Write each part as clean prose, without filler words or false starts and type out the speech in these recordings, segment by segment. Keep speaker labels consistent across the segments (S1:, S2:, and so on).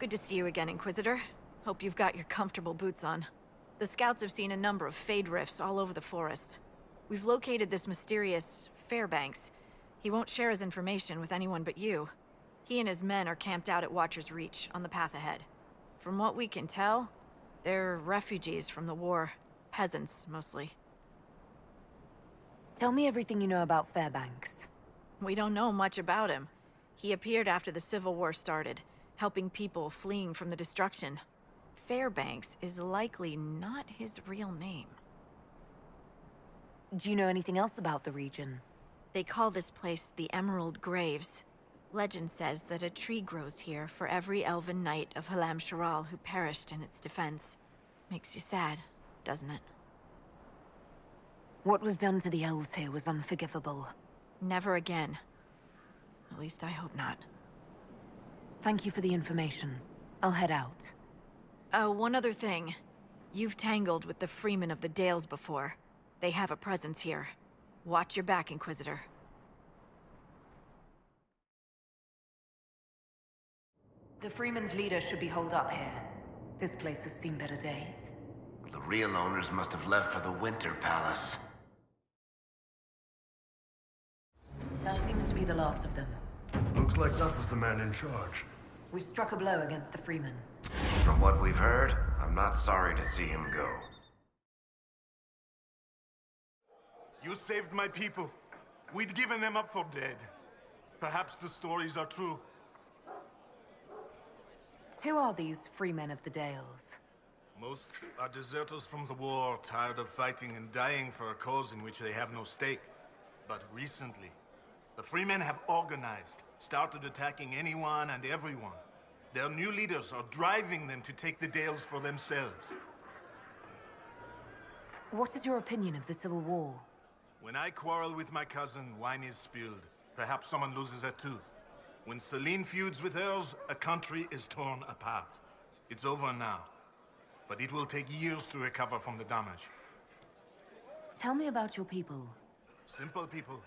S1: Good to see you again, Inquisitor. Hope you've got your comfortable boots on. The scouts have seen a number of fade rifts all over the forest. We've located this mysterious Fairbanks. He won't share his information with anyone but you. He and his men are camped out at Watcher's Reach, on the path ahead. From what we can tell, they're refugees from the war. Peasants, mostly.
S2: Tell me everything you know about Fairbanks.
S1: We don't know much about him. He appeared after the Civil War started, helping people fleeing from the destruction. Fairbanks is likely not his real name.
S2: Do you know anything else about the region?
S1: They call this place the Emerald Graves. Legend says that a tree grows here for every elven knight of Halam Sharal who perished in its defense. Makes you sad, doesn't it?
S2: What was done to the elves here was unforgivable.
S1: Never again. At least I hope not.
S2: Thank you for the information. I'll head out.
S1: One other thing. You've tangled with the Freemen of the Dales before. They have a presence here. Watch your back, Inquisitor.
S2: The Freemen's leader should be holed up here. This place has seen better days.
S3: The real owners must have left for the Winter Palace.
S2: That seems to be the last of them.
S4: Looks like that was the man in charge.
S2: We've struck a blow against the Freemen.
S3: From what we've heard, I'm not sorry to see him go.
S5: You saved my people. We'd given them up for dead. Perhaps the stories are true.
S2: Who are these Freemen of the Dales?
S5: Most are deserters from the war, tired of fighting and dying for a cause in which they have no stake. But recently, the Freemen have organized, started attacking anyone and everyone. Their new leaders are driving them to take the Dales for themselves.
S2: What is your opinion of the Civil War?
S5: When I quarrel with my cousin, wine is spilled. Perhaps someone loses a tooth. When Celine feuds with hers, a country is torn apart. It's over now. But it will take years to recover from the damage.
S2: Tell me about your people.
S5: Simple people.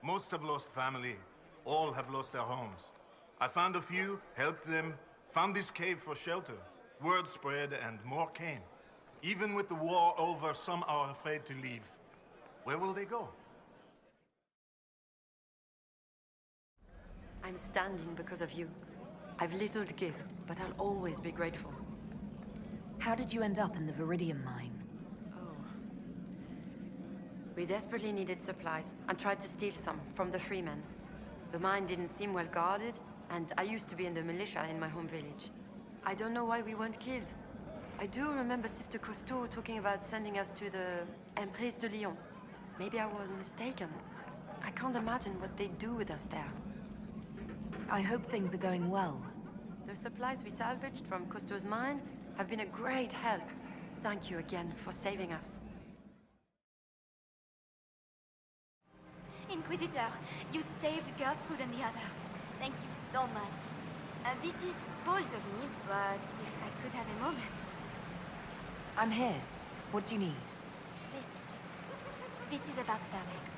S5: Most have lost family. All have lost their homes. I found a few, helped them, found this cave for shelter. Word spread and more came. Even with the war over, some are afraid to leave. Where will they go?
S6: I'm standing because of you. I've little to give, but I'll always be grateful.
S2: How did you end up in the Viridium mine?
S6: Oh. We desperately needed supplies, and tried to steal some from the Freemen. The mine didn't seem well guarded, and I used to be in the militia in my home village. I don't know why we weren't killed. I do remember Sister Costeau talking about sending us to the Emprise de Lyon. Maybe I was mistaken. I can't imagine what they'd do with us there.
S2: I hope things are going well.
S6: The supplies we salvaged from Costeau's mine have been a great help. Thank you again for saving us.
S7: Inquisitor, you saved Gertrude and the others. Thank you so much. This is bold of me, but if I could have a moment.
S2: I'm here. What do you need?
S7: This is about Fairbanks.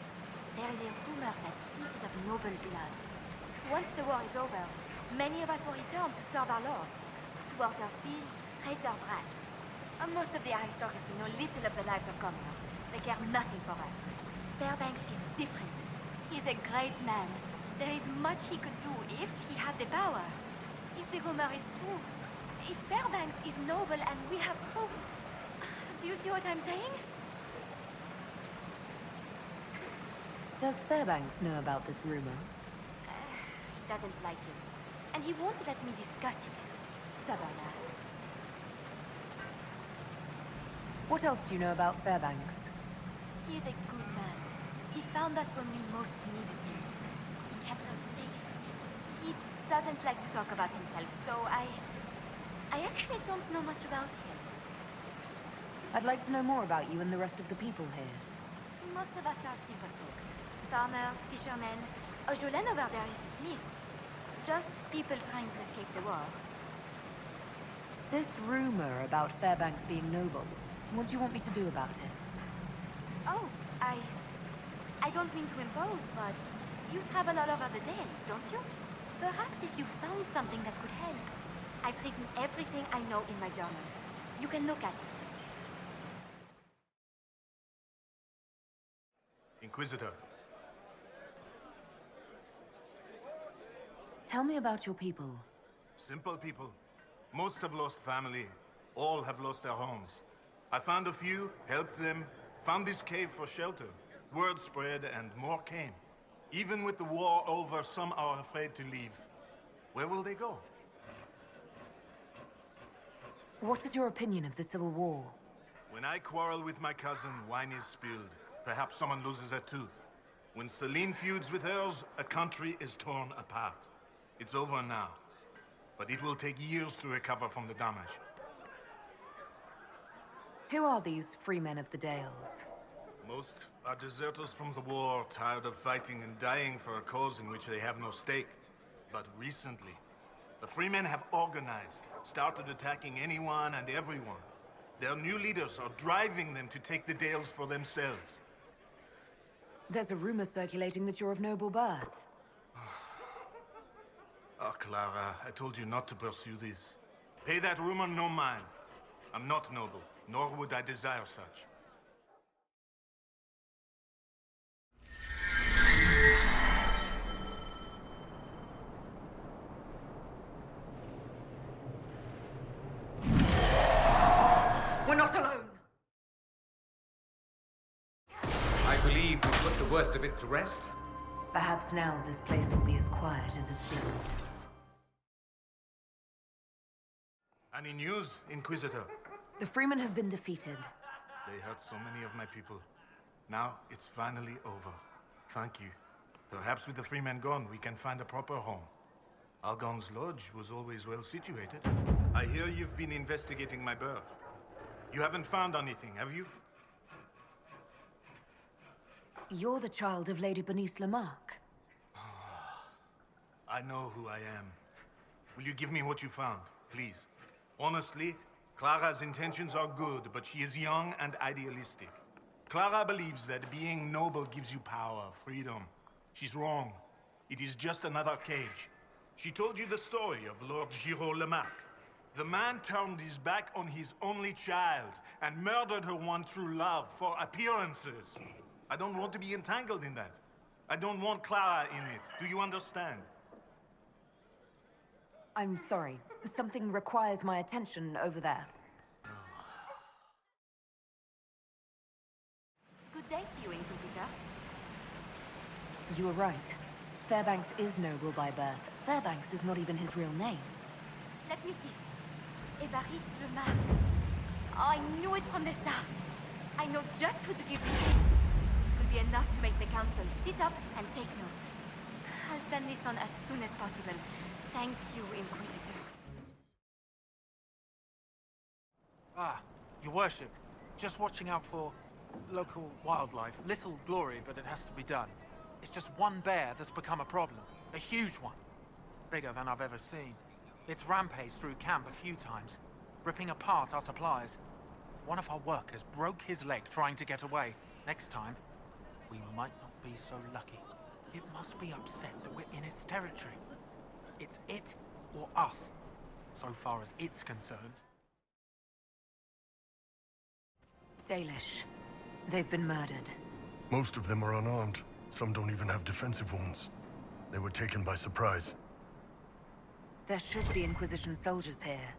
S7: There is a rumor that he is of noble blood. Once the war is over, many of us will return to serve our lords, to work our fields, raise their brats. Most of the aristocracy know little of the lives of commoners. They care nothing for us. Fairbanks is different. He is a great man. There is much he could do if he had the power. If the rumor is true, if Fairbanks is noble and we have proof. Do you see what I'm saying?
S2: Does Fairbanks know about this rumor?
S7: He doesn't like it. And he won't let me discuss it. Stubborn ass.
S2: What else do you know about Fairbanks?
S7: He is a good man. He found us when we most needed him. He kept us safe. He doesn't like to talk about himself, so I actually don't know much about him.
S2: I'd like to know more about you and the rest of the people here.
S7: Most of us are simple folk. Farmers, fishermen. Jolene over there is a smith. Just people trying to escape the war.
S2: This rumor about Fairbanks being noble, what do you want me to do about it?
S7: Oh, I don't mean to impose, but you travel all over the Dales, don't you? Perhaps if you found something that could help. I've written everything I know in my journal. You can look at it.
S5: Inquisitor.
S2: Tell me about your people.
S5: Simple people. Most have lost family. All have lost their homes. I found a few, helped them, found this cave for shelter. Word spread and more came. Even with the war over, some are afraid to leave. Where will they go?
S2: What is your opinion of the Civil War?
S5: When I quarrel with my cousin, wine is spilled. Perhaps someone loses a tooth. When Celine feuds with hers, a country is torn apart. It's over now. But it will take years to recover from the damage.
S2: Who are these free men of the Dales?
S5: Most are deserters from the war, tired of fighting and dying for a cause in which they have no stake. But recently, the free men have organized, started attacking anyone and everyone. Their new leaders are driving them to take the Dales for themselves.
S2: There's a rumor circulating that you're of noble birth.
S5: Oh, Clara, I told you not to pursue this. Pay that rumor no mind. I'm not noble, nor would I desire such.
S2: We're not alone!
S8: I believe we put the worst of it to rest.
S2: Perhaps now this place will be as quiet as it seemed.
S5: Any news, Inquisitor?
S2: The Freemen have been defeated.
S5: They hurt so many of my people. Now it's finally over. Thank you. Perhaps with the free men gone, we can find a proper home. Algon's lodge was always well situated. I hear you've been investigating my birth. You haven't found anything, have you?
S2: You're the child of Lady Bernice Lamarck.
S5: I know who I am. Will you give me what you found, please? Honestly, Clara's intentions are good, but she is young and idealistic. Clara believes that being noble gives you power, freedom. She's wrong. It is just another cage. She told you the story of Lord Giraud Lamarck. The man turned his back on his only child and murdered her one true love for appearances. I don't want to be entangled in that. I don't want Clara in it. Do you understand?
S2: I'm sorry. Something requires my attention over there.
S7: Good day to you, Inquisitor.
S2: You were right. Fairbanks is noble by birth. Fairbanks is not even his real name.
S7: Let me see. Évariste Lamarck. Oh, I knew it from the start. I know just who to give this to. This will be enough to make the council sit up and take notes. I'll send this on as soon as possible. Thank you, Inquisitor.
S9: Ah, your worship. Just watching out for local wildlife. Little glory, but it has to be done. It's just one bear that's become a problem. A huge one. Bigger than I've ever seen. It's rampaged through camp a few times, ripping apart our supplies. One of our workers broke his leg trying to get away. Next time, we might not be so lucky. It must be upset that we're in its territory. It's it or us, so far as it's concerned.
S2: Dalish. They've been murdered.
S4: Most of them are unarmed. Some don't even have defensive wounds. They were taken by surprise.
S2: There should be Inquisition soldiers here.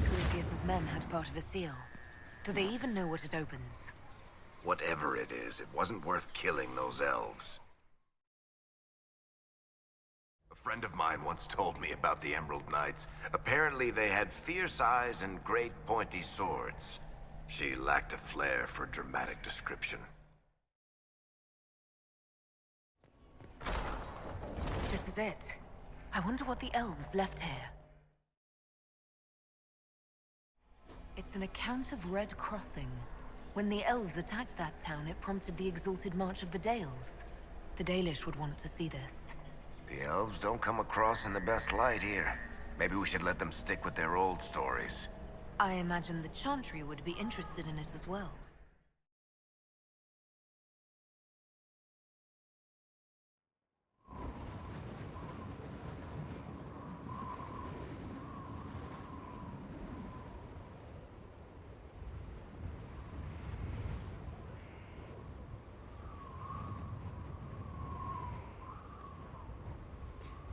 S2: Corypheus's men had part of a seal. Do they even know what it opens?
S3: Whatever it is, it wasn't worth killing those elves. A friend of mine once told me about the Emerald Knights. Apparently they had fierce eyes and great pointy swords. She lacked a flair for dramatic description.
S2: This is it. I wonder what the elves left here. It's an account of Red Crossing. When the elves attacked that town, it prompted the exalted march of the Dales. The Dalish would want to see this.
S3: The elves don't come across in the best light here. Maybe we should let them stick with their old stories.
S2: I imagine the Chantry would be interested in it as well.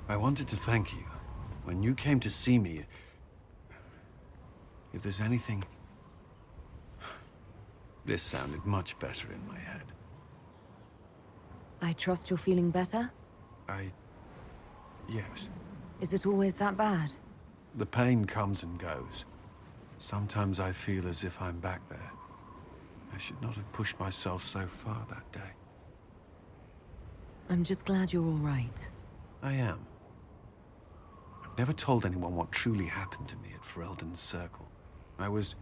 S10: I wanted to thank you. When you came to see me, if there's anything... This sounded much better in my head.
S2: I trust you're feeling better?
S10: Yes.
S2: Is it always that bad?
S10: The pain comes and goes. Sometimes I feel as if I'm back there. I should not have pushed myself so far that day.
S2: I'm just glad you're all right.
S10: I am. I've never told anyone what truly happened to me at Ferelden's Circle. I was...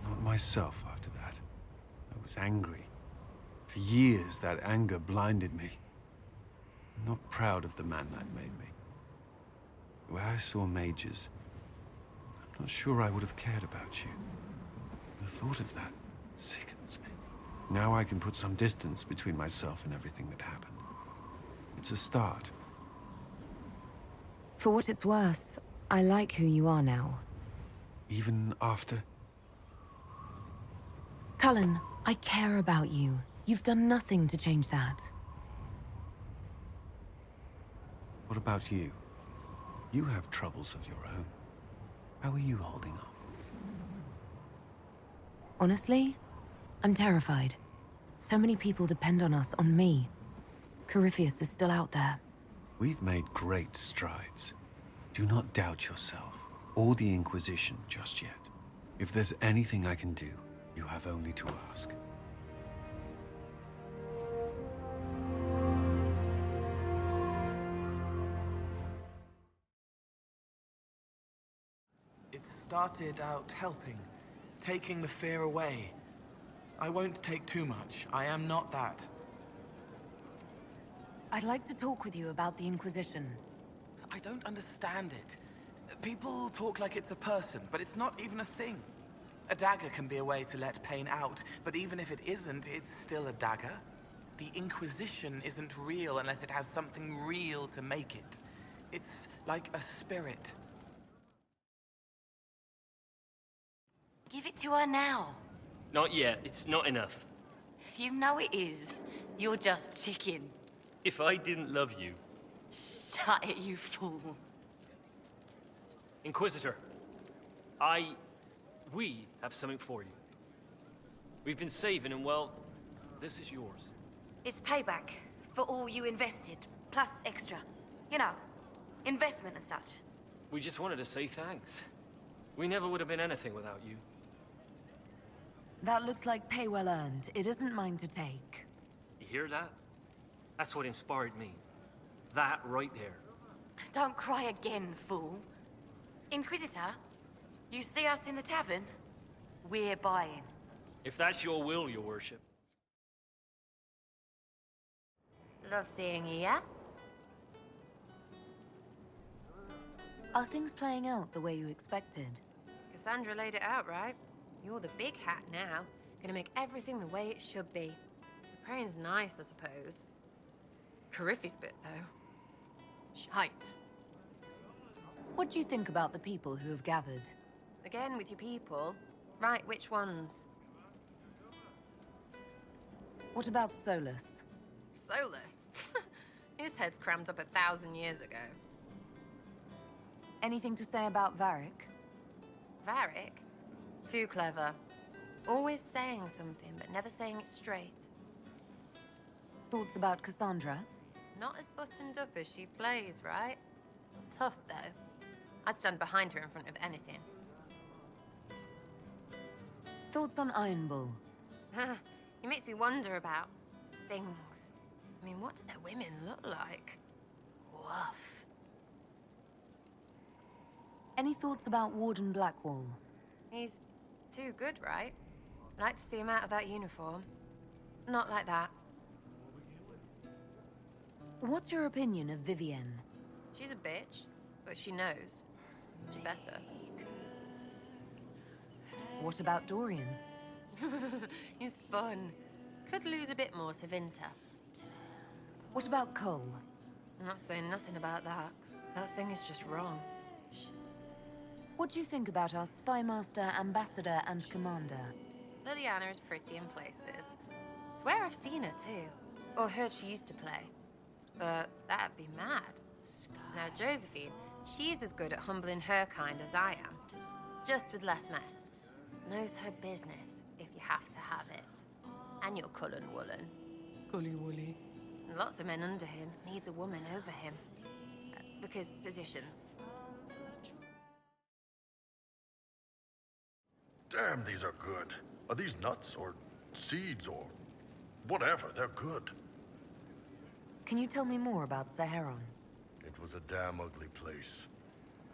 S10: not myself after that. I was angry. For years, that anger blinded me. I'm not proud of the man that made me. The way I saw mages, I'm not sure I would have cared about you. The thought of that sickens me. Now I can put some distance between myself and everything that happened. It's a start.
S2: For what it's worth, I like who you are now.
S10: Even after?
S2: Cullen, I care about you. You've done nothing to change that.
S10: What about you? You have troubles of your own. How are you holding up?
S2: Honestly, I'm terrified. So many people depend on us, on me. Corypheus is still out there.
S10: We've made great strides. Do not doubt yourself, or the Inquisition just yet. If there's anything I can do, you have only to ask.
S11: It started out helping, taking the fear away. I won't take too much. I am not that.
S2: I'd like to talk with you about the Inquisition.
S11: I don't understand it. People talk like it's a person, but it's not even a thing. A dagger can be a way to let pain out, but even if it isn't, it's still a dagger. The Inquisition isn't real unless it has something real to make it. It's like a spirit.
S12: Give it to her now.
S13: Not yet. It's not enough.
S12: You know it is. You're just chicken.
S13: If I didn't love you...
S12: Shut it, you fool.
S13: Inquisitor, we have something for you. We've been saving and, well, this is yours.
S12: It's payback for all you invested, plus extra. You know, investment and such.
S13: We just wanted to say thanks. We never would have been anything without you.
S2: That looks like pay well earned. It isn't mine to take.
S13: You hear that? That's what inspired me. That right there.
S12: Don't cry again, fool. Inquisitor, you see us in the tavern? We're buying.
S13: If that's your will, your worship.
S12: Love seeing you, yeah?
S2: Are things playing out the way you expected?
S14: Cassandra laid it out, right? You're the big hat now. Gonna make everything the way it should be. The praying's nice, I suppose. Corypheus bit, though. Shite.
S2: What do you think about the people who have gathered?
S14: Again, with your people. Right, which ones?
S2: What about Solus?
S14: Solus? His head's crammed up 1,000 years ago.
S2: Anything to say about Varric?
S14: Varric? Too clever. Always saying something, but never saying it straight.
S2: Thoughts about Cassandra?
S14: Not as buttoned up as she plays, right? Tough, though. I'd stand behind her in front of anything.
S2: Thoughts on Iron Bull?
S14: It makes me wonder about things. I mean, what do their women look like? Woof.
S2: Any thoughts about Warden Blackwall?
S14: He's too good, right? I'd like to see him out of that uniform. Not like that.
S2: What's your opinion of Vivienne?
S14: She's a bitch, but she knows. She better.
S2: What about Dorian?
S14: He's fun. Could lose a bit more to Vinter.
S2: What about Cole?
S14: I'm not saying nothing about that. That thing is just wrong.
S2: What do you think about our Spymaster, Ambassador, and Commander?
S14: Liliana is pretty in places. Swear I've seen her too. Or heard she used to play. But that'd be mad. Now, Josephine, she's as good at humbling her kind as I am. Just with less mess. Knows her business, if you have to have it. And you're Cullen Woolen.
S11: Gully Woolly.
S14: Lots of men under him. Needs a woman over him. Because positions.
S4: Damn, these are good. Are these nuts or seeds or whatever? They're good.
S2: Can you tell me more about Sahara?
S4: It was a damn ugly place.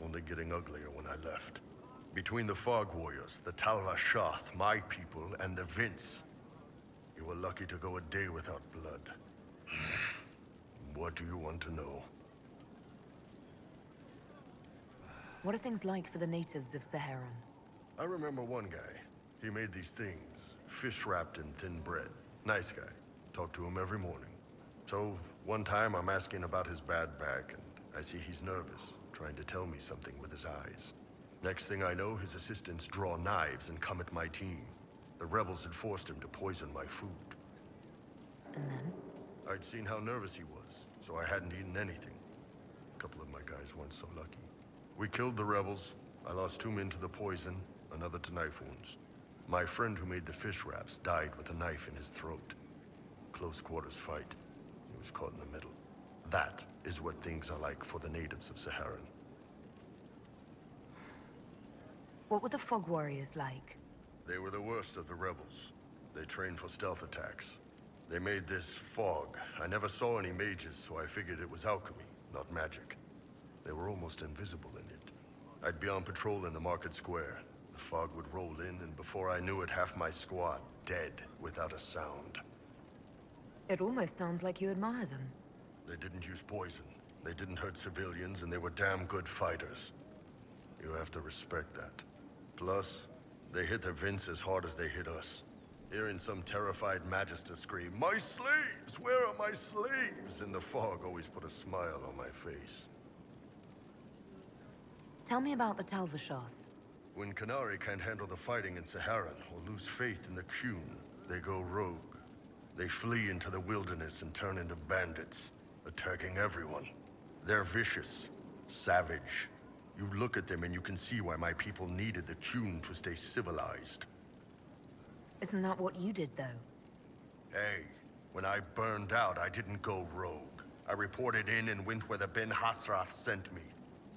S4: Only getting uglier when I left. Between the Fog Warriors, the Talrashath, my people, and the Vince. You were lucky to go a day without blood. What do you want to know?
S2: What are things like for the natives of Sahara?
S4: I remember one guy. He made these things, fish wrapped in thin bread. Nice guy. Talked to him every morning. So, one time I'm asking about his bad back, and I see he's nervous, trying to tell me something with his eyes. Next thing I know, his assistants draw knives and come at my team. The rebels had forced him to poison my food.
S2: And then?
S4: I'd seen how nervous he was, so I hadn't eaten anything. A couple of my guys weren't so lucky. We killed the rebels. I lost 2 men to the poison, another to knife wounds. My friend who made the fish wraps died with a knife in his throat. Close quarters fight. He was caught in the middle. That is what things are like for the natives of Sahara.
S2: What were the Fog Warriors like?
S4: They were the worst of the rebels. They trained for stealth attacks. They made this fog. I never saw any mages, so I figured it was alchemy, not magic. They were almost invisible in it. I'd be on patrol in the market square. The fog would roll in, and before I knew it, half my squad dead without a sound.
S2: It almost sounds like you admire them.
S4: They didn't use poison. They didn't hurt civilians, and they were damn good fighters. You have to respect that. Plus, they hit the Vince as hard as they hit us. Hearing some terrified Magister scream, "My slaves! Where are my slaves?" in the fog always put a smile on my face.
S2: Tell me about the Talvashath.
S4: When Canary can't handle the fighting in Sahara or lose faith in the Qun, they go rogue. They flee into the wilderness and turn into bandits, attacking everyone. They're vicious, savage. You look at them and you can see why my people needed the Qun to stay civilized.
S2: Isn't that what you did, though?
S4: Hey, when I burned out, I didn't go rogue. I reported in and went where the Ben Hasrath sent me.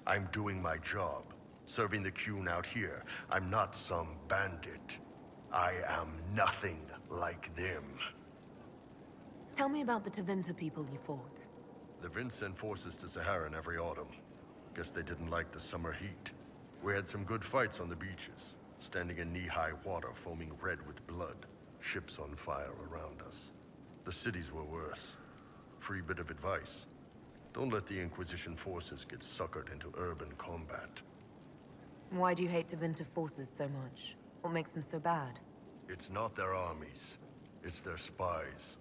S4: I'm doing my job, serving the Qun out here. I'm not some bandit. I am nothing like them.
S2: Tell me about the Tevinter people you fought.
S4: The Vince sent forces to Sahara every autumn. Guess they didn't like the summer heat. We had some good fights on the beaches, standing in knee-high water foaming red with blood, ships on fire around us. The cities were worse. Free bit of advice. Don't let the Inquisition forces get suckered into urban combat.
S2: Why do you hate Tevinter forces so much? What makes them so bad?
S4: It's not their armies. It's their spies.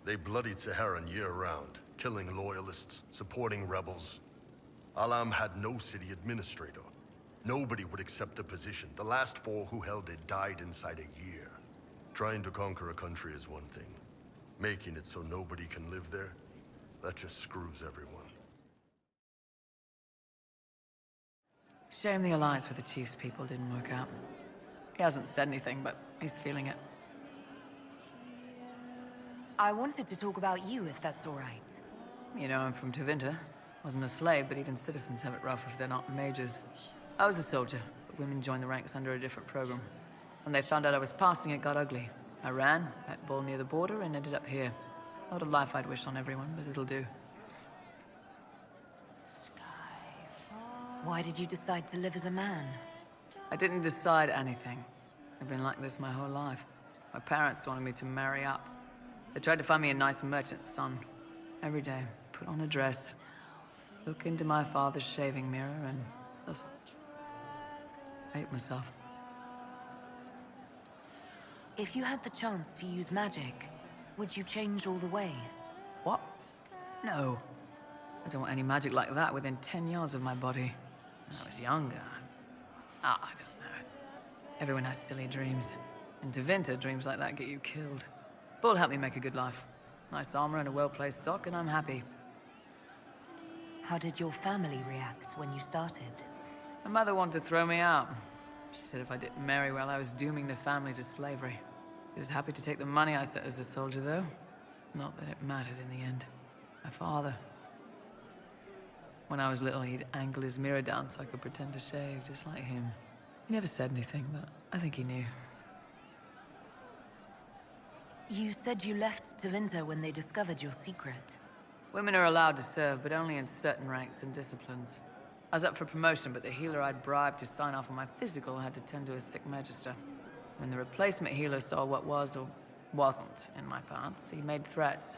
S4: They bloodied Saharan year-round, killing loyalists, supporting rebels. Alam had no city administrator. Nobody would accept the position. The last 4 who held it died inside a year. Trying to conquer a country is one thing. Making it so nobody can live there, that just screws everyone.
S15: Shame the alliance with the Chief's people didn't work out. He hasn't said anything, but he's feeling it.
S2: I wanted to talk about you, if that's all right.
S15: You know, I'm from Tevinter. Wasn't a slave, but even citizens have it rough if they're not mages. I was a soldier, but women joined the ranks under a different program. When they found out I was passing, it got ugly. I ran, met Bull near the border, and ended up here. Not a life I'd wish on everyone, but it'll do.
S2: Why did you decide to live as a man?
S15: I didn't decide anything. I've been like this my whole life. My parents wanted me to marry up. They tried to find me a nice merchant's son. Every day, put on a dress, look into my father's shaving mirror, and just hate myself.
S2: If you had the chance to use magic, would you change all the way?
S15: What? No. I don't want any magic like that within 10 yards of my body. When I was younger, I don't know. Everyone has silly dreams. In Tevinter, dreams like that get you killed. Bull helped me make a good life. Nice armor and a well-placed sock, and I'm happy.
S2: How did your family react when you started?
S15: My mother wanted to throw me out. She said if I didn't marry well, I was dooming the family to slavery. She was happy to take the money I set as a soldier, though. Not that it mattered in the end. My father. When I was little, he'd angle his mirror down so I could pretend to shave, just like him. He never said anything, but I think he knew.
S2: You said you left Tevinter when they discovered your secret.
S15: Women are allowed to serve, but only in certain ranks and disciplines. I was up for promotion, but the healer I'd bribed to sign off on my physical had to tend to a sick magister. When the replacement healer saw what was or wasn't in my paths, he made threats.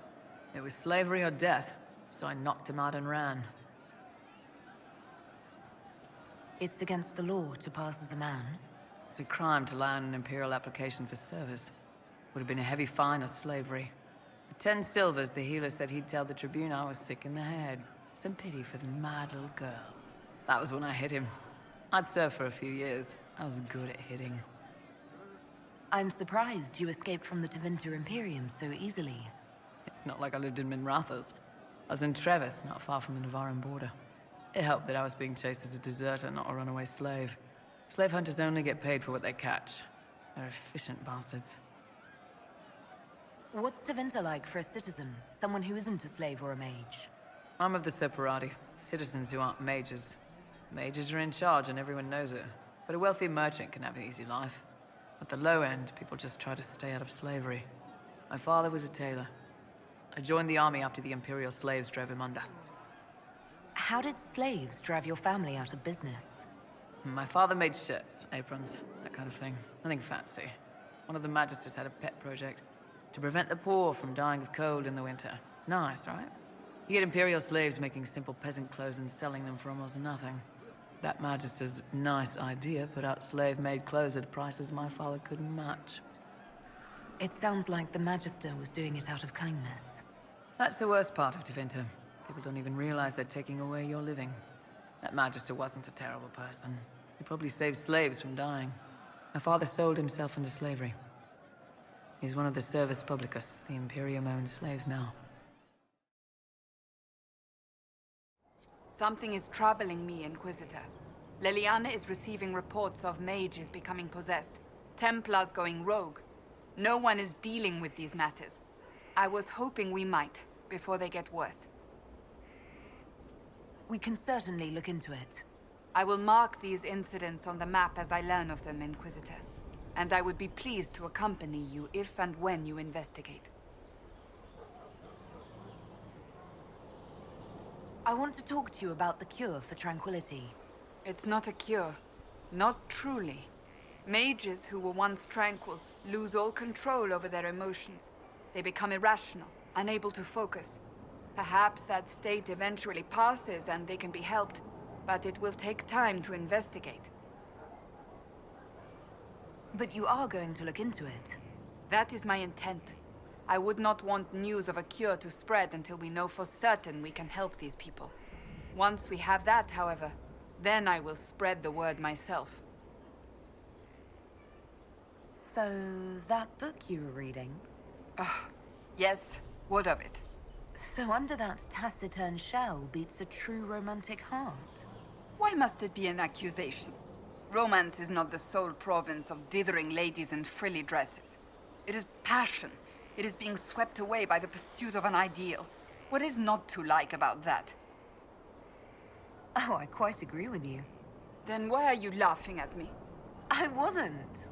S15: It was slavery or death, so I knocked him out and ran.
S2: It's against the law to pass as a man.
S15: It's a crime to lie on an Imperial application for service. Would have been a heavy fine or slavery. For 10 silvers, the healer said he'd tell the Tribune I was sick in the head. Some pity for the mad little girl. That was when I hit him. I'd served for a few years. I was good at hitting.
S2: I'm surprised you escaped from the Tevinter Imperium so easily.
S15: It's not like I lived in Minrathous. I was in Trevis, not far from the Navarran border. It helped that I was being chased as a deserter, not a runaway slave. Slave hunters only get paid for what they catch. They're efficient bastards.
S2: What's Tevinter like for a citizen? Someone who isn't a slave or a mage?
S15: I'm of the Separati, citizens who aren't mages. Mages are in charge and everyone knows it. But a wealthy merchant can have an easy life. At the low end, people just try to stay out of slavery. My father was a tailor. I joined the army after the Imperial slaves drove him under.
S2: How did slaves drive your family out of business?
S15: My father made shirts, aprons, that kind of thing. Nothing fancy. One of the magisters had a pet project to prevent the poor from dying of cold in the winter. Nice, right? He had Imperial slaves making simple peasant clothes and selling them for almost nothing. That magister's nice idea put out slave-made clothes at prices my father couldn't match.
S2: It sounds like the magister was doing it out of kindness.
S15: That's the worst part of Tevinter. People don't even realize they're taking away your living. That magister wasn't a terrible person. He probably saved slaves from dying. My father sold himself into slavery. He's one of the Servus Publicus, the Imperium-owned slaves now.
S16: Something is troubling me, Inquisitor. Leliana is receiving reports of mages becoming possessed, Templars going rogue. No one is dealing with these matters. I was hoping we might, before they get worse.
S2: We can certainly look into it.
S16: I will mark these incidents on the map as I learn of them, Inquisitor. And I would be pleased to accompany you if and when you investigate.
S2: I want to talk to you about the cure for tranquility.
S16: It's not a cure. Not truly. Mages who were once tranquil lose all control over their emotions. They become irrational, unable to focus. Perhaps that state eventually passes and they can be helped, but it will take time to investigate.
S2: But you are going to look into it.
S16: That is my intent. I would not want news of a cure to spread until we know for certain we can help these people. Once we have that, however, then I will spread the word myself.
S2: So, that book you were reading?
S16: Yes, what of it?
S2: So under that taciturn shell beats a true romantic heart?
S16: Why must it be an accusation? Romance is not the sole province of dithering ladies in frilly dresses. It is passion. It is being swept away by the pursuit of an ideal. What is not to like about that?
S2: Oh, I quite agree with you.
S16: Then why are you laughing at me?
S2: I wasn't.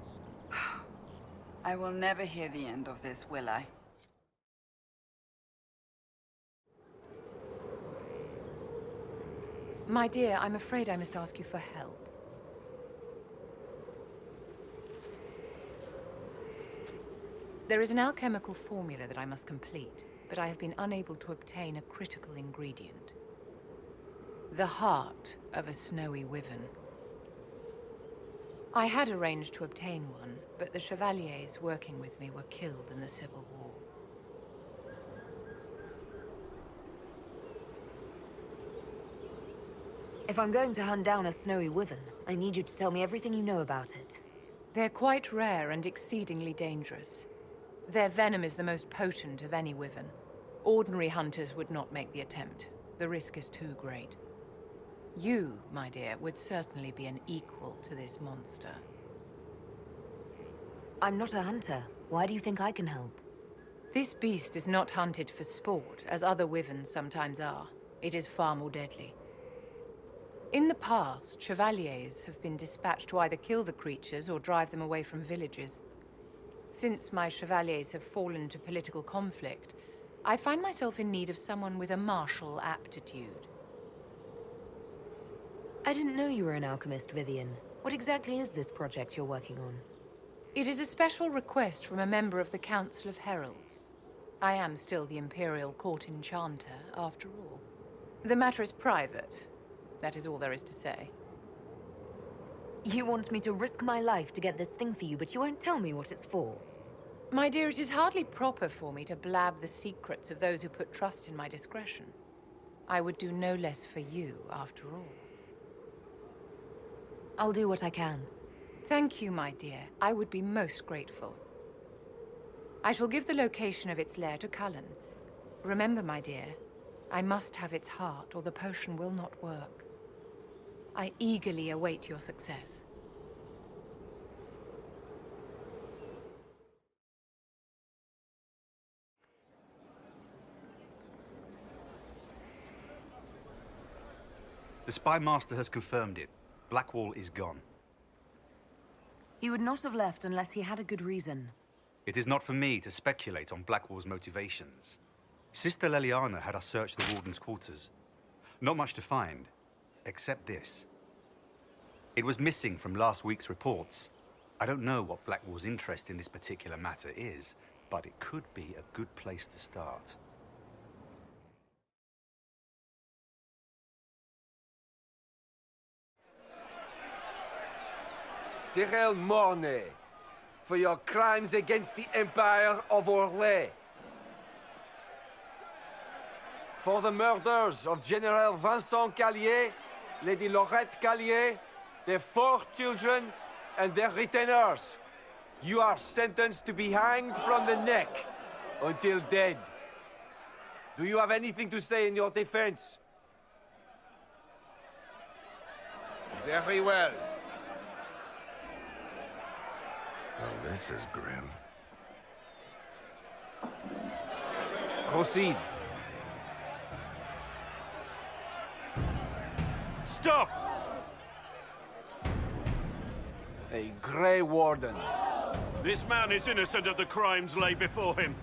S16: I will never hear the end of this, will I?
S17: My dear, I'm afraid I must ask you for help. There is an alchemical formula that I must complete, but I have been unable to obtain a critical ingredient. The heart of a snowy wyvern. I had arranged to obtain one, but the chevaliers working with me were killed in the Civil War.
S2: If I'm going to hunt down a snowy wyvern, I need you to tell me everything you know about it.
S17: They're quite rare and exceedingly dangerous. Their venom is the most potent of any wyvern. Ordinary hunters would not make the attempt. The risk is too great. You, my dear, would certainly be an equal to this monster.
S2: I'm not a hunter. Why do you think I can help?
S17: This beast is not hunted for sport, as other wyverns sometimes are. It is far more deadly. In the past, chevaliers have been dispatched to either kill the creatures or drive them away from villages. Since my chevaliers have fallen to political conflict, I find myself in need of someone with a martial aptitude.
S2: I didn't know you were an alchemist, Vivienne. What exactly is this project you're working on?
S17: It is a special request from a member of the Council of Heralds. I am still the Imperial Court Enchanter, after all. The matter is private. That is all there is to say.
S2: You want me to risk my life to get this thing for you, but you won't tell me what it's for.
S17: My dear, it is hardly proper for me to blab the secrets of those who put trust in my discretion. I would do no less for you, after all.
S2: I'll do what I can.
S17: Thank you, my dear. I would be most grateful. I shall give the location of its lair to Cullen. Remember, my dear, I must have its heart, or the potion will not work. I eagerly await your success.
S18: The Spy Master has confirmed it. Blackwall is gone.
S2: He would not have left unless he had a good reason.
S18: It is not for me to speculate on Blackwall's motivations. Sister Leliana had us search the Warden's quarters. Not much to find, except this. It was missing from last week's reports. I don't know what Blackwall's interest in this particular matter is, but it could be a good place to start.
S19: Cyril Mornay, for your crimes against the Empire of Orlais. For the murders of General Vincent Callier, Lady Laurette Callier, their 4 children, and their retainers. You are sentenced to be hanged from the neck until dead. Do you have anything to say in your defense? Very well.
S3: Oh, this is grim.
S19: Proceed.
S5: Stop!
S19: A Grey Warden.
S5: This man is innocent of the crimes laid before him.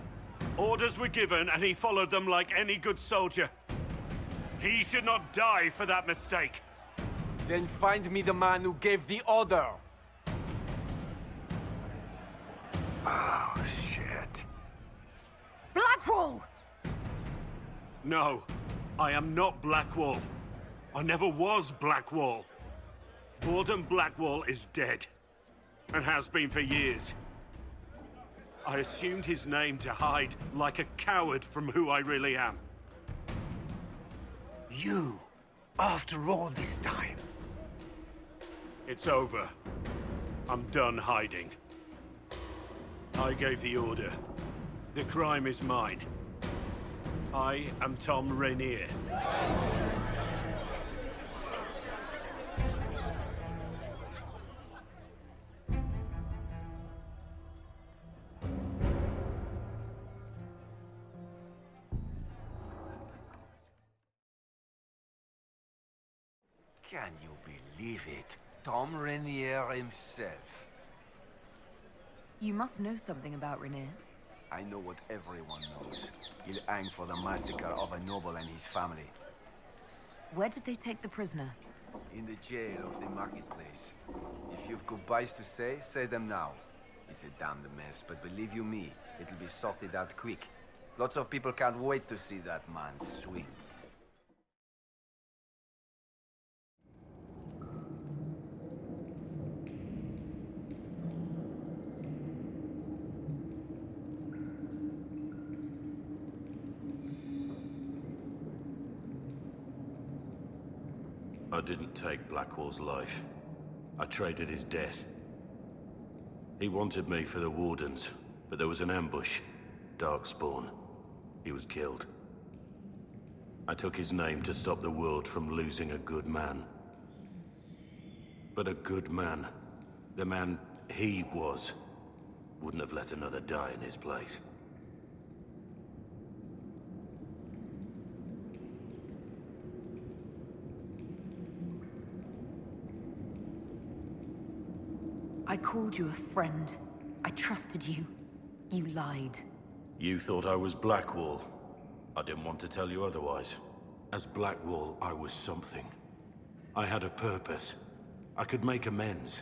S5: Orders were given and he followed them like any good soldier. He should not die for that mistake.
S19: Then find me the man who gave the order.
S3: Oh, shit.
S12: Blackwall!
S5: No, I am not Blackwall. I never was Blackwall. Warden Blackwall is dead, and has been for years. I assumed his name to hide like a coward from who I really am.
S19: You, after all this time.
S5: It's over. I'm done hiding. I gave the order. The crime is mine. I am Tom Rainier.
S19: Can you believe it? Tom Rainier himself.
S2: You must know something about Rainier.
S19: I know what everyone knows. He'll hang for the massacre of a noble and his family.
S2: Where did they take the prisoner?
S19: In the jail of the marketplace. If you've goodbyes to say them now. It's a damned mess, but believe you me, it'll be sorted out quick. Lots of people can't wait to see that man swing.
S5: I didn't take Blackwall's life. I traded his death. He wanted me for the Wardens, but there was an ambush. Darkspawn. He was killed.
S20: I took his name to stop the world from losing a good man. But a good man, the man he was, wouldn't have let another die in his place.
S2: I called you a friend. I trusted you. You lied.
S20: You thought I was Blackwall. I didn't want to tell you otherwise. As Blackwall, I was something. I had a purpose. I could make amends.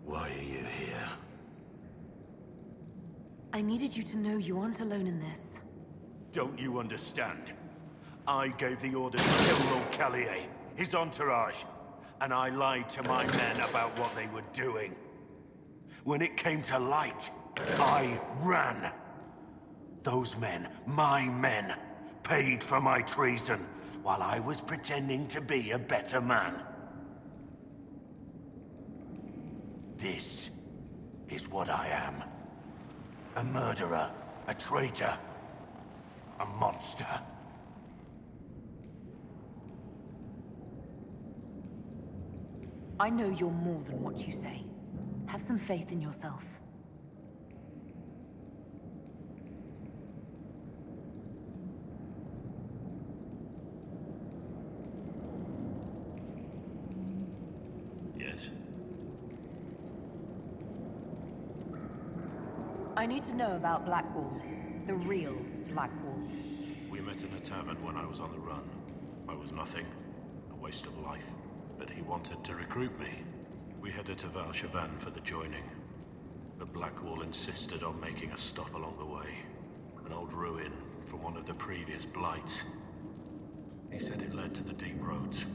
S20: Why are you here?
S2: I needed you to know you aren't alone in this.
S5: Don't you understand? I gave the order to kill Lord Callier, his entourage, and I lied to my men about what they were doing. When it came to light, I ran. Those men, my men, paid for my treason, while I was pretending to be a better man. This is what I am. A murderer, a traitor, a monster.
S2: I know you're more than what you say. Have some faith in yourself.
S20: Yes?
S2: I need to know about Blackwall. The real Blackwall.
S20: We met in a tavern when I was on the run. I was nothing, a waste of life. But he wanted to recruit me. We headed to Valshavan for the joining. But Blackwall insisted on making a stop along the way. An old ruin from one of the previous blights. He said it led to the deep roads.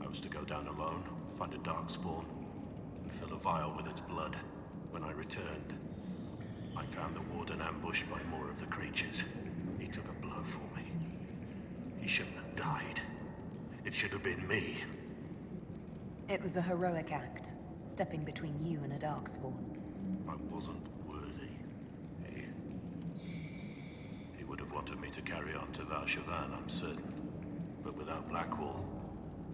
S20: I was to go down alone, find a dark spawn, and fill a vial with its blood. When I returned, I found the warden ambushed by more of the creatures. He took a blow for me. He shouldn't have died. It should have been me.
S2: It was a heroic act, stepping between you and a darkspawn.
S20: I wasn't worthy. He would have wanted me to carry on to Valshavan, I'm certain. But without Blackwall,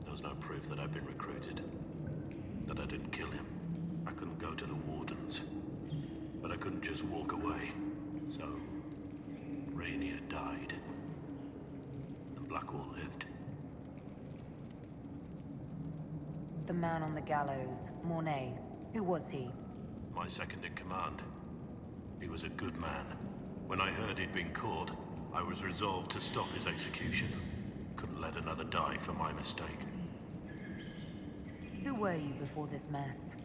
S20: there was no proof that I'd been recruited. That I didn't kill him. I couldn't go to the Wardens. But I couldn't just walk away. So, Rainier died. And Blackwall lived.
S2: The man on the gallows, Mornay. Who was he?
S20: My second in command. He was a good man. When I heard he'd been caught, I was resolved to stop his execution. Couldn't let another die for my mistake.
S2: Who were you before this mess?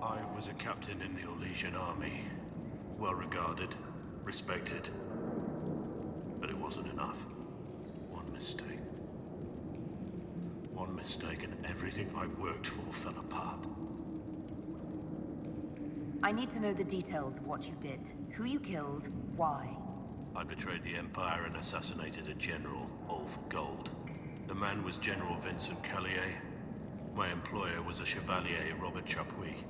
S20: I was a captain in the Orlesian army. Well regarded, respected. But it wasn't enough. One mistake. One mistake and everything I worked for fell apart.
S2: I need to know the details of what you did. Who you killed, why.
S20: I betrayed the Empire and assassinated a general, all for gold. The man was General Vincent Callier. My employer was a Chevalier, Robert Chapuis.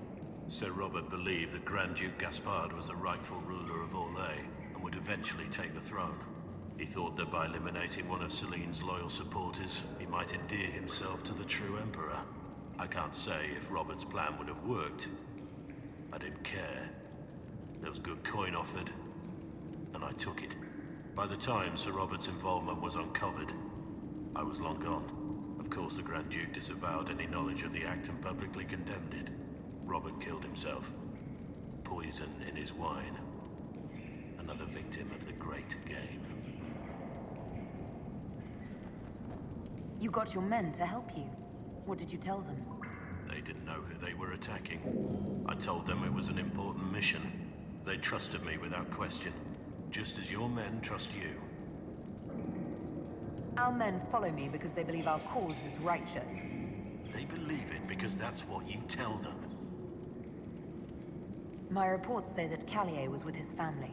S20: Sir Robert believed that Grand Duke Gaspard was the rightful ruler of Orlais and would eventually take the throne. He thought that by eliminating one of Celine's loyal supporters, he might endear himself to the true Emperor. I can't say if Robert's plan would have worked. I didn't care. There was good coin offered, and I took it. By the time Sir Robert's involvement was uncovered, I was long gone. Of course, the Grand Duke disavowed any knowledge of the act and publicly condemned it. Robert killed himself. Poison in his wine. Another victim of the great game.
S2: You got your men to help you. What did you tell them?
S20: They didn't know who they were attacking. I told them it was an important mission. They trusted me without question, just as your men trust you.
S2: Our men follow me because they believe our cause is righteous.
S20: They believe it because that's what you tell them.
S2: My reports say that Callier was with his family.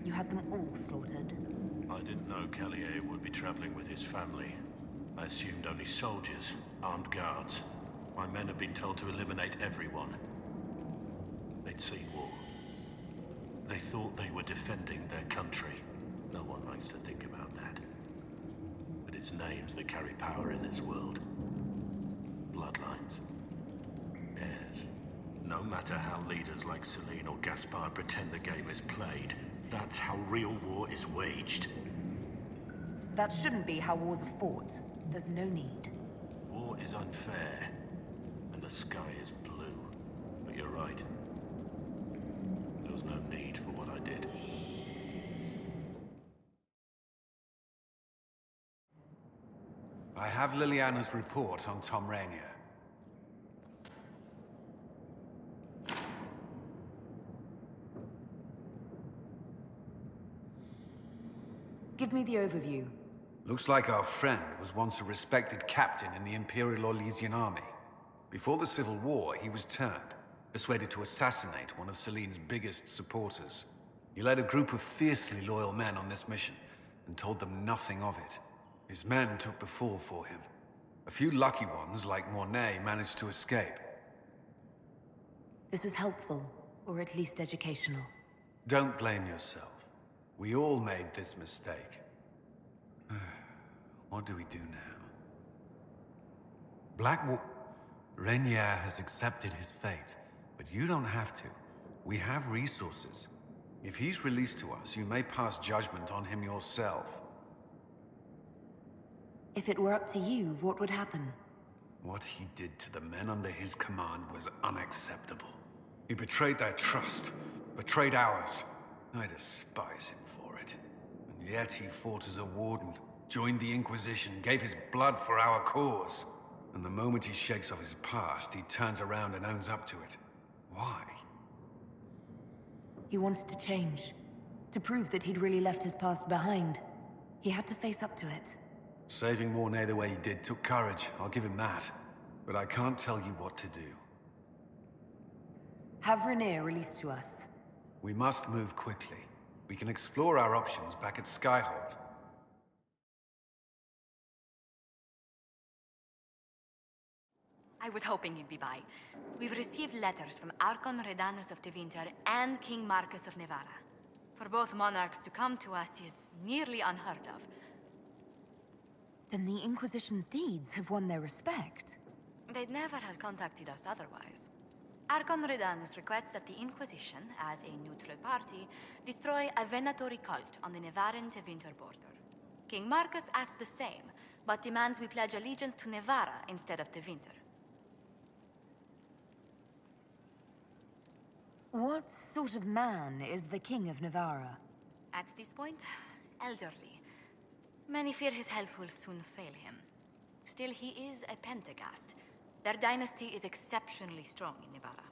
S2: You had them all slaughtered.
S20: I didn't know Callier would be traveling with his family. I assumed only soldiers, armed guards. My men had been told to eliminate everyone. They'd seen war. They thought they were defending their country. No one likes to think about that. It's names that carry power in this world. Bloodlines. Heirs. No matter how leaders like Celine or Gaspard pretend the game is played, that's how real war is waged.
S2: That shouldn't be how wars are fought. There's no need.
S20: War is unfair, and the sky is blue. But you're right. There was no need for what I did.
S10: I have Liliana's report on Tom Rainier.
S2: Give me the overview.
S10: Looks like our friend was once a respected captain in the Imperial Orlesian army. Before the Civil War, he was turned, persuaded to assassinate one of Celine's biggest supporters. He led a group of fiercely loyal men on this mission, and told them nothing of it. His men took the fall for him. A few lucky ones, like Mornay, managed to escape.
S2: This is helpful, or at least educational.
S10: Don't blame yourself. We all made this mistake. What do we do now? Blackwall... Rainier has accepted his fate, but you don't have to. We have resources. If he's released to us, you may pass judgment on him yourself.
S2: If it were up to you, what would happen?
S10: What he did to the men under his command was unacceptable. He betrayed their trust, betrayed ours. I despise him for it. And yet he fought as a warden, joined the Inquisition, gave his blood for our cause. And the moment he shakes off his past, he turns around and owns up to it. Why?
S2: He wanted to change. To prove that he'd really left his past behind. He had to face up to it.
S10: Saving Mornay the way he did took courage, I'll give him that. But I can't tell you what to do.
S2: Have Rainier released to us.
S10: We must move quickly. We can explore our options back at Skyhold.
S12: I was hoping you'd be by. We've received letters from Archon Redanus of Tevinter and King Marcus of Nevada. For both monarchs to come to us is nearly unheard of.
S2: Then the Inquisition's deeds have won their respect.
S12: They'd never have contacted us otherwise. Archon Redanus requests that the Inquisition, as a neutral party, destroy a Venatory cult on the Nevaran-Tevinter border. King Marcus asks the same, but demands we pledge allegiance to Nevara instead of Tevinter.
S2: What sort of man is the King of Navarra?
S12: At this point, elderly. Many fear his health will soon fail him. Still, he is a Pentagast. Their dynasty is exceptionally strong in Nevada.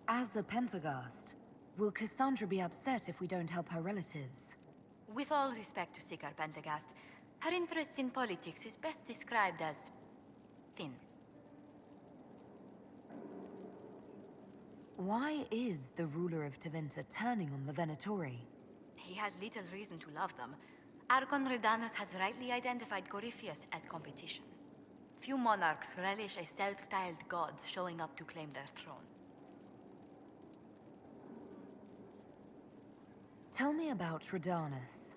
S2: As a Pentagast, will Cassandra be upset if we don't help her relatives?
S12: With all respect to Sikar Pentagast, her interest in politics is best described as thin.
S2: Why is the ruler of Tevinter turning on the Venatori?
S12: He has little reason to love them. Archon Redanus has rightly identified Corypheus as competition. Few monarchs relish a self-styled god showing up to claim their throne.
S2: Tell me about Redanus.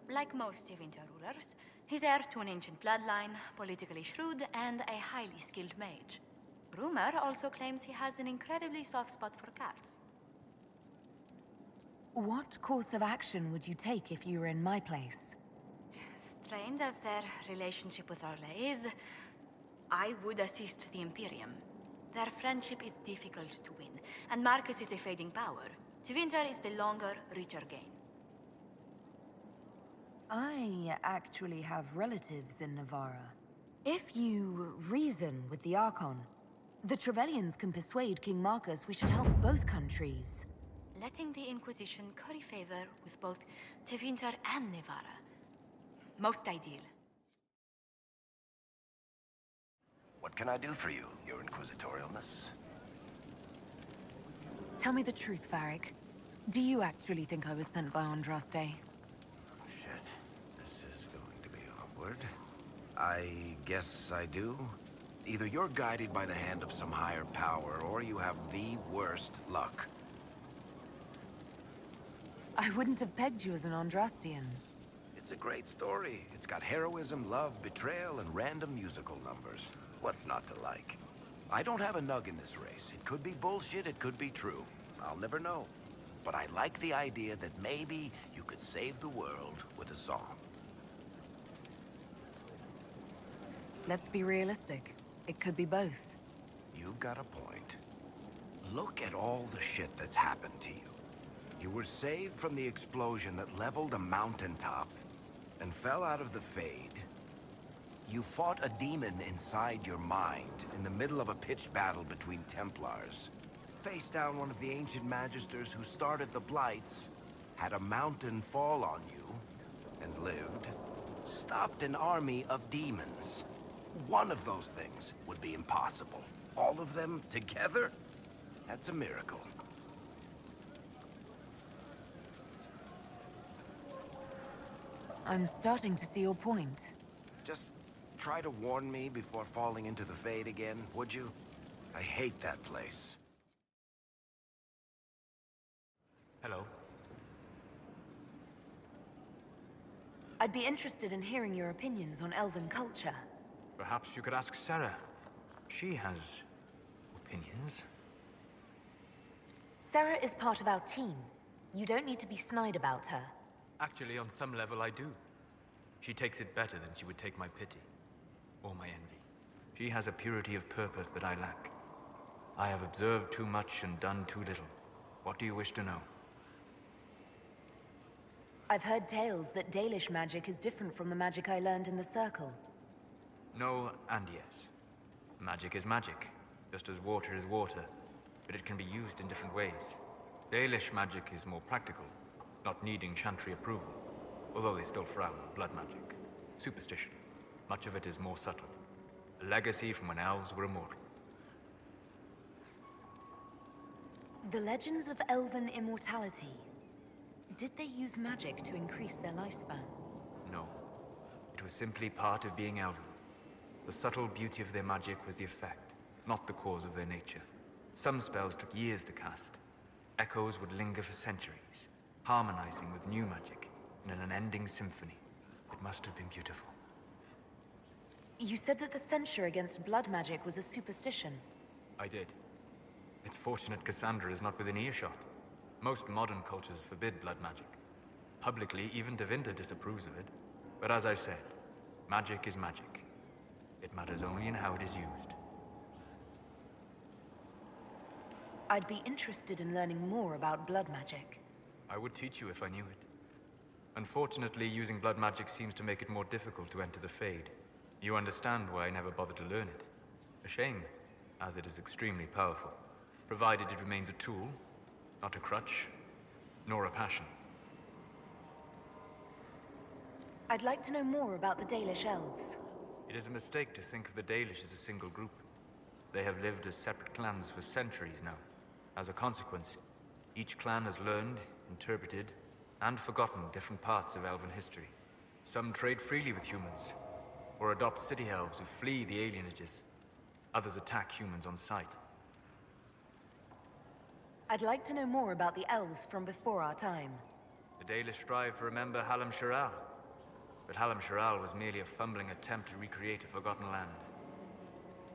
S12: Like most Tevinter rulers, he's heir to an ancient bloodline, politically shrewd, and a highly skilled mage. Rumor also claims he has an incredibly soft spot for cats.
S2: What course of action would you take if you were in my place?
S12: Strained as their relationship with Orle is, I would assist the Imperium. Their friendship is difficult to win, and Marcus is a fading power. Tevinter is the longer, richer gain.
S2: I actually have relatives in Navarra. If you reason with the Archon, the Trevellians can persuade King Marcus we should help both countries.
S12: Letting the Inquisition curry favor with both Tevinter and Nevada. Most ideal.
S3: What can I do for you, your Inquisitorialness?
S2: Tell me the truth, Varric. Do you actually think I was sent by Andraste?
S3: Shit. This is going to be awkward. I guess I do. Either you're guided by the hand of some higher power, or you have the worst luck.
S2: I wouldn't have pegged you as an Andrastian.
S3: It It's a great story. It's got heroism, love, betrayal, and random musical numbers. What's not to like? I don't have a nug in this race. It could be bullshit, it could be true. I'll never know. But I like the idea that maybe you could save the world with a song.
S2: Let's be realistic. It could be both.
S3: You've got a point. Look at all the shit that's happened to you. You were saved from the explosion that leveled a mountaintop and fell out of the Fade. You fought a demon inside your mind in the middle of a pitched battle between Templars. Faced down one of the ancient magisters who started the Blights, had a mountain fall on you, and lived. Stopped an army of demons. One of those things would be impossible. All of them together? That's a miracle.
S2: I'm starting to see your point.
S3: Just try to warn me before falling into the Fade again, would you? I hate that place.
S21: Hello.
S2: I'd be interested in hearing your opinions on elven culture.
S21: Perhaps you could ask Sarah. She has opinions.
S2: Sarah is part of our team. You don't need to be snide about her.
S21: Actually, on some level, I do. She takes it better than she would take my pity. Or my envy. She has a purity of purpose that I lack. I have observed too much and done too little. What do you wish to know?
S2: I've heard tales that Dalish magic is different from the magic I learned in the Circle.
S21: No and yes. Magic is magic, just as water is water, but it can be used in different ways. Dalish magic is more practical, not needing chantry approval, although they still frown on blood magic. Superstition. Much of it is more subtle. A legacy from when elves were immortal.
S2: The legends of elven immortality. Did they use magic to increase their lifespan?
S21: No. It was simply part of being elven. The subtle beauty of their magic was the effect, not the cause of their nature. Some spells took years to cast. Echoes would linger for centuries, harmonizing with new magic in an unending symphony. It must have been beautiful.
S2: You said that the censure against blood magic was a superstition.
S21: I did. It's fortunate Cassandra is not within earshot. Most modern cultures forbid blood magic. Publicly, even Tevinter disapproves of it. But as I said, magic is magic. It matters only in how it is used.
S2: I'd be interested in learning more about blood magic.
S21: I would teach you if I knew it. Unfortunately, using blood magic seems to make it more difficult to enter the Fade. You understand why I never bothered to learn it. A shame, as it is extremely powerful, provided it remains a tool, not a crutch, nor a passion.
S2: I'd like to know more about the Dalish elves.
S21: It is a mistake to think of the Dalish as a single group. They have lived as separate clans for centuries now. As a consequence, each clan has learned, interpreted, and forgotten different parts of elven history. Some trade freely with humans, or adopt city elves who flee the alienages. Others attack humans on sight.
S2: I'd like to know more about the elves from before our time.
S21: The Dalish strive to remember Hallam Shiral, but Hallam Shiral was merely a fumbling attempt to recreate a forgotten land.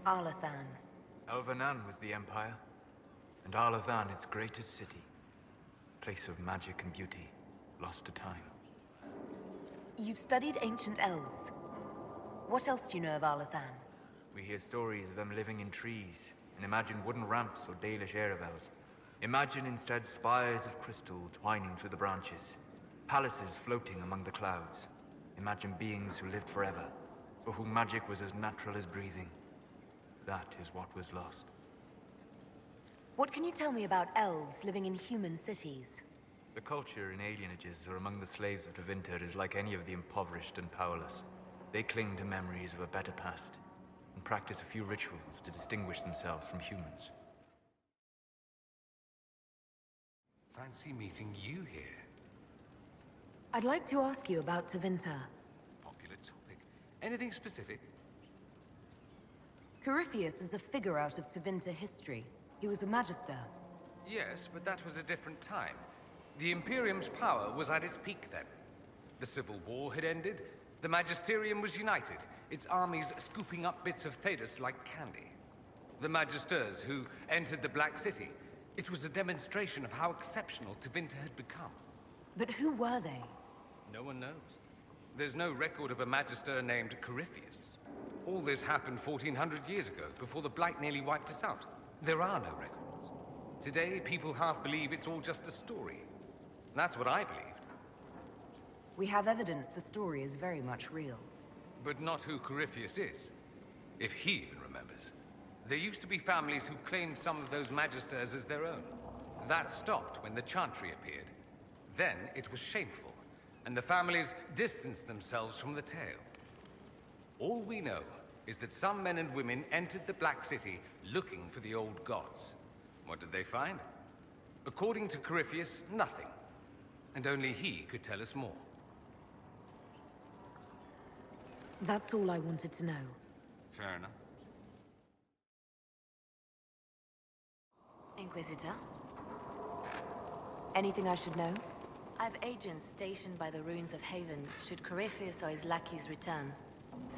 S2: Arlathan.
S21: Elvanan was the Empire, and Arlathan its greatest city. Place of magic and beauty, lost to time.
S2: You've studied ancient elves. What else do you know of Arlathan?
S21: We hear stories of them living in trees, and imagine wooden ramps or Dalish Erebels. Imagine instead spires of crystal twining through the branches, palaces floating among the clouds. Imagine beings who lived forever, for whom magic was as natural as breathing. That is what was lost.
S2: What can you tell me about elves living in human cities?
S21: The culture in alienages or among the slaves of Tevinter is like any of the impoverished and powerless. They cling to memories of a better past, and practice a few rituals to distinguish themselves from humans.
S3: Fancy meeting you here.
S2: I'd like to ask you about Tevinter.
S8: Popular topic. Anything specific?
S2: Corypheus is a figure out of Tevinter history. He was a magister.
S8: Yes, but that was a different time. The Imperium's power was at its peak then. The Civil War had ended. The Magisterium was united, its armies scooping up bits of Thedas like candy. The Magisters who entered the Black City. It was a demonstration of how exceptional Tevinter had become.
S2: But who were they?
S8: No one knows. There's no record of a Magister named Corypheus. All this happened 1400 years ago, before the Blight nearly wiped us out. There are no records. Today, people half believe it's all just a story. That's what I believed.
S2: We have evidence the story is very much real.
S8: But not who Corypheus is. If he even remembers. There used to be families who claimed some of those Magisters as their own. That stopped when the Chantry appeared. Then it was shameful, and the families distanced themselves from the tale. All we know is that some men and women entered the Black City looking for the old gods. What did they find? According to Corypheus, nothing. And only he could tell us more.
S2: That's all I wanted to know.
S8: Fair enough.
S12: Inquisitor?
S2: Anything I should know?
S12: I've agents stationed by the ruins of Haven should Corypheus or his lackeys return.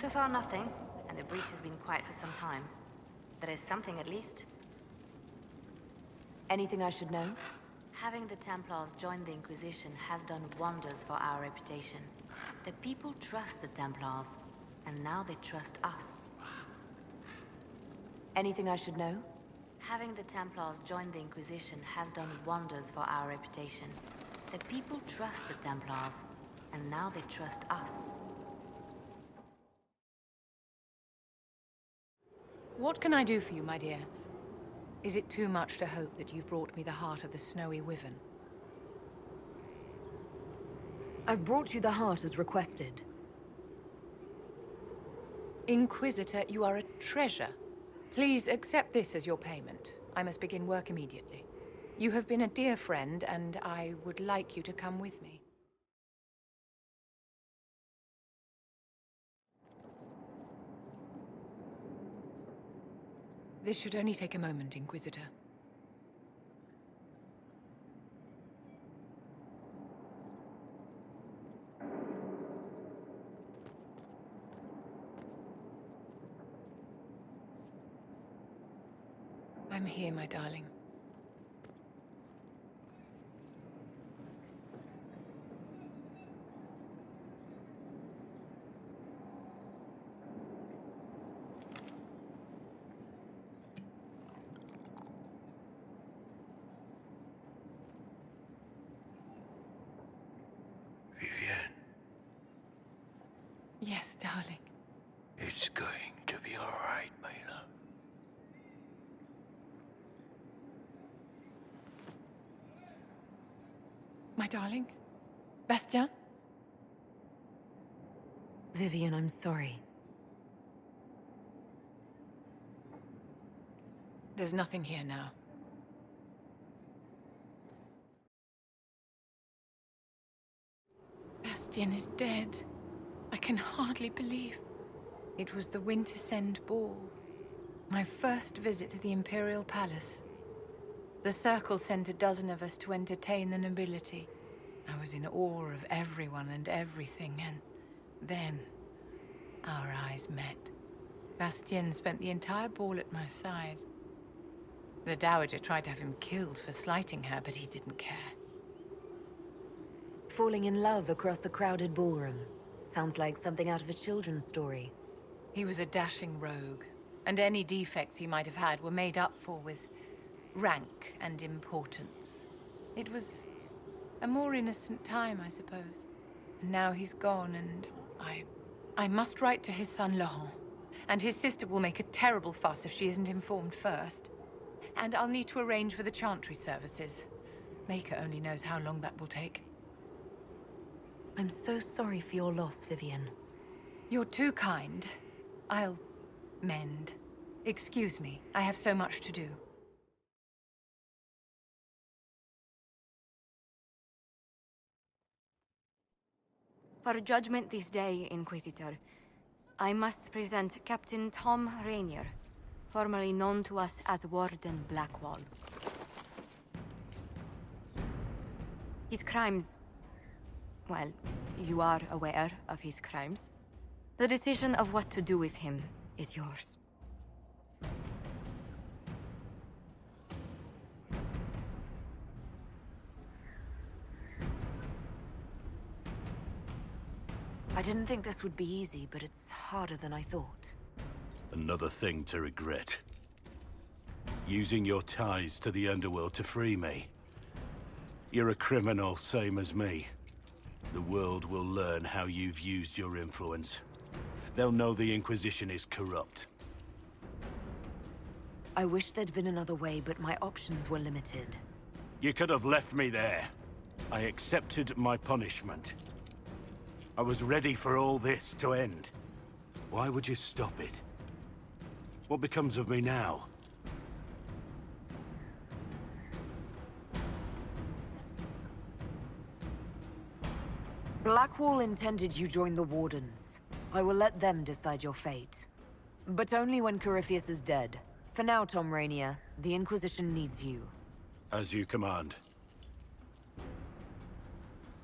S12: So far nothing, and the breach has been quiet for some time. There is something at least.
S2: Anything I should know?
S12: Having the Templars join the Inquisition has done wonders for our reputation. The people trust the Templars, and now they trust us.
S2: Anything I should know?
S12: Having the Templars join the Inquisition has done wonders for our reputation. The people trust the Templars, and now they trust us.
S17: What can I do for you, my dear? Is it too much to hope that you've brought me the heart of the snowy wyvern?
S2: I've brought you the heart as requested.
S17: Inquisitor, you are a treasure. Please accept this as your payment. I must begin work immediately. You have been a dear friend, and I would like you to come with me. This should only take a moment, Inquisitor. I'm here, my darling.
S3: Vivienne.
S17: Yes, darling.
S3: It's going to be all right, my love.
S17: My darling? Bastien?
S2: Vivienne, I'm sorry.
S17: There's nothing here now. Bastien is dead. I can hardly believe. It was the Wintersend Ball. My first visit to the Imperial Palace. The Circle sent a dozen of us to entertain the nobility. I was in awe of everyone and everything, and then our eyes met. Bastien spent the entire ball at my side. The Dowager tried to have him killed for slighting her, but he didn't care.
S2: Falling in love across a crowded ballroom. Sounds like something out of a children's story.
S17: He was a dashing rogue, and any defects he might have had were made up for with rank and importance. It was a more innocent time, I suppose. And now he's gone, and I must write to his son Laurent. And his sister will make a terrible fuss if she isn't informed first. And I'll need to arrange for the Chantry services. Maker only knows how long that will take.
S2: I'm so sorry for your loss, Vivienne.
S17: You're too kind. I'll mend. Excuse me, I have so much to do.
S12: For judgment this day, Inquisitor, I must present Captain Tom Rainier, formerly known to us as Warden Blackwall. His crimes
S6: Well, you are aware of his crimes. The decision of what to do with him is yours.
S2: I didn't think this would be easy, but it's harder than I thought.
S20: Another thing to regret. Using your ties to the underworld to free me. You're a criminal, same as me. The world will learn how you've used your influence. They'll know the Inquisition is corrupt.
S2: I wish there'd been another way, but my options were limited.
S20: You could have left me there. I accepted my punishment. I was ready for all this to end. Why would you stop it? What becomes of me now?
S2: Blackwall intended you join the Wardens. I will let them decide your fate. But only when Corypheus is dead. For now, Tom Rainier, the Inquisition needs you.
S20: As you command.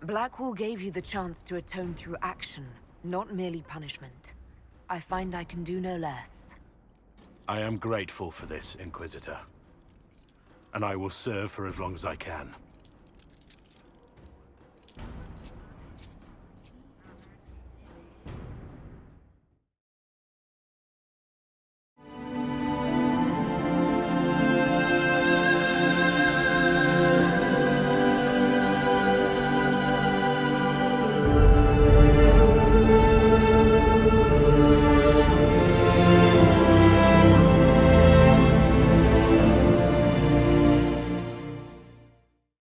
S2: Blackwall gave you the chance to atone through action, not merely punishment. I find I can do no less.
S20: I am grateful for this, Inquisitor. And I will serve for as long as I can.